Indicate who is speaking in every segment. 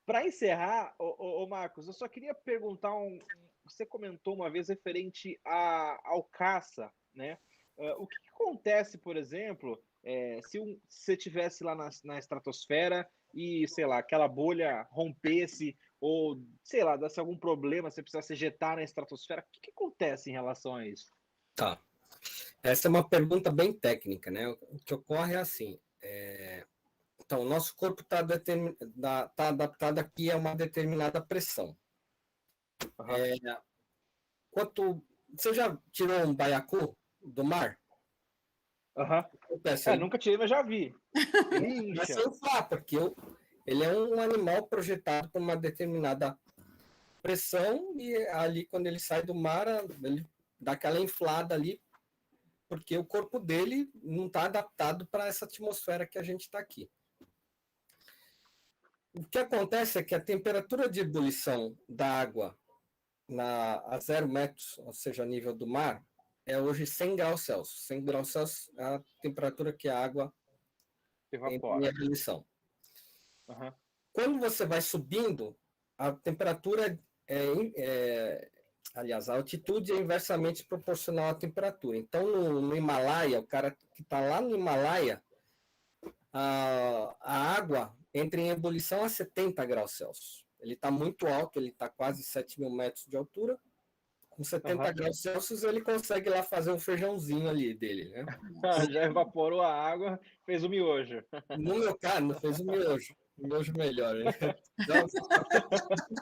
Speaker 1: Para encerrar, ô Marcos, eu só queria perguntar você comentou uma vez referente ao caça, né? O que acontece, por exemplo, se você estivesse lá na estratosfera e, sei lá, aquela bolha rompesse ou, sei lá, desse algum problema, você precisasse ejetar na estratosfera, o que acontece em relação a isso?
Speaker 2: Tá. Essa é uma pergunta bem técnica, né? O que ocorre é assim, então, o nosso corpo está adaptado aqui a uma determinada pressão.
Speaker 1: Uhum.
Speaker 2: Você já tirou um baiacu do mar?
Speaker 1: Uhum. Nunca tirei, mas já vi. Ele
Speaker 2: Mas
Speaker 1: incha.
Speaker 2: sem inflar, porque ele é um animal projetado por uma determinada pressão e ali, quando ele sai do mar, ele dá aquela inflada ali, porque o corpo dele não está adaptado para essa atmosfera que a gente está aqui. O que acontece é que a temperatura de ebulição da água a 0 metros, ou seja, a nível do mar, é hoje 100 graus Celsius. 100 graus Celsius é a temperatura que a água entra em
Speaker 1: Evapora.
Speaker 2: ebulição.
Speaker 1: Uhum.
Speaker 2: Quando você vai subindo, a temperatura aliás, a altitude é inversamente proporcional à temperatura. Então, no Himalaia, o cara que está lá no Himalaia, a água entra em ebulição a 70 graus Celsius. Ele está muito alto, ele está quase 7.000 metros de altura. Com 70 graus Celsius, ele consegue lá fazer um feijãozinho ali dele, né?
Speaker 1: Já evaporou a água, fez o miojo.
Speaker 2: No meu caso, não fez o miojo. O miojo melhor, né?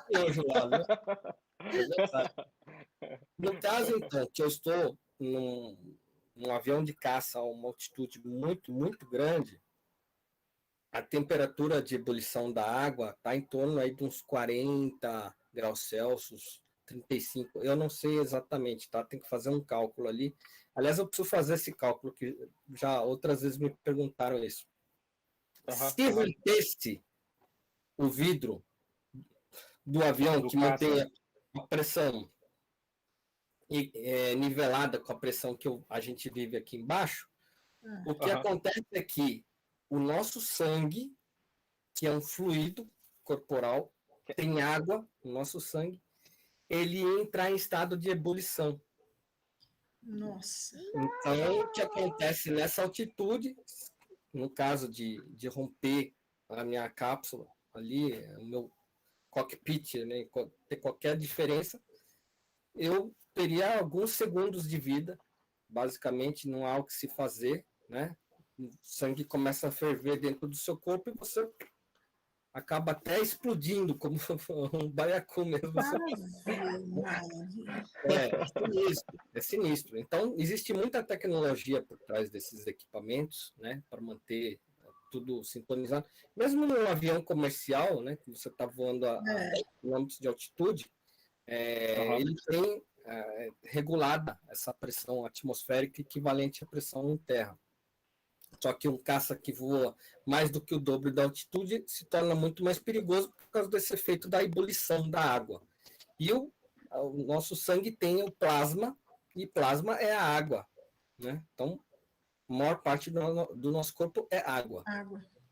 Speaker 2: Miojo lá, né? No caso, então, que eu estou num avião de caça a uma altitude muito, muito grande, a temperatura de ebulição da água está em torno aí de uns 40 graus Celsius, 35. Eu não sei exatamente, tá? Tem que fazer um cálculo ali. Aliás, eu preciso fazer esse cálculo, que já outras vezes me perguntaram isso. Se rompesse o vidro do avião, que mantém a pressão nivelada com a pressão que a gente vive aqui embaixo, o que acontece é que o nosso sangue, que é um fluido corporal, tem água no nosso sangue, ele entra em estado de ebulição.
Speaker 3: Nossa.
Speaker 2: Então, o que acontece nessa altitude, no caso de romper a minha cápsula ali, o meu cockpit, né, ter qualquer diferença, eu teria alguns segundos de vida, basicamente não há o que se fazer, né? O sangue começa a ferver dentro do seu corpo e você acaba até explodindo, como um baiacu mesmo. É sinistro. Então, existe muita tecnologia por trás desses equipamentos, né, para manter tudo sintonizado. Mesmo num avião comercial, né, que você está voando a 10 quilômetros de altitude, ele tem regulada essa pressão atmosférica equivalente à pressão em terra. Só que um caça que voa mais do que o dobro da altitude se torna muito mais perigoso por causa desse efeito da ebulição da água. E o nosso sangue tem o plasma, e plasma é a água, né? Então, a maior parte do nosso corpo é água.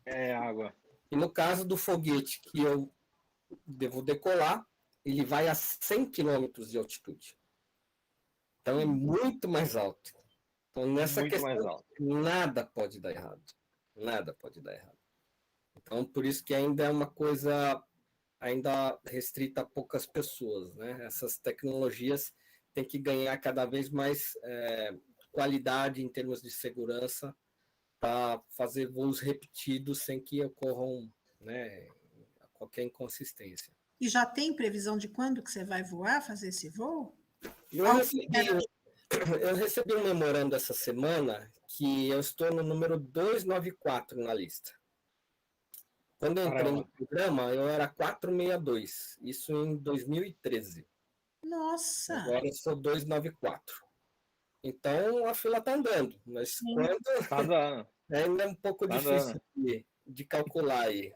Speaker 1: É água.
Speaker 2: E no caso do foguete que eu devo decolar, ele vai a 100 km de altitude. Então, é muito mais alto. Então, nessa
Speaker 1: muito
Speaker 2: questão, nada pode dar errado. Nada pode dar errado. Então, por isso que ainda é uma coisa ainda restrita a poucas pessoas, né? Essas tecnologias têm que ganhar cada vez mais qualidade em termos de segurança para fazer voos repetidos sem que ocorram, né, qualquer inconsistência.
Speaker 3: E já tem previsão de quando que você vai voar, fazer esse voo?
Speaker 2: Eu recebi um memorando essa semana que eu estou no número 294 na lista. Quando eu entrei no programa, eu era 462, isso em 2013.
Speaker 3: Nossa!
Speaker 2: Agora eu sou 294. Então a fila está andando, mas quando
Speaker 1: tá andando.
Speaker 2: ainda é um pouco difícil de calcular aí.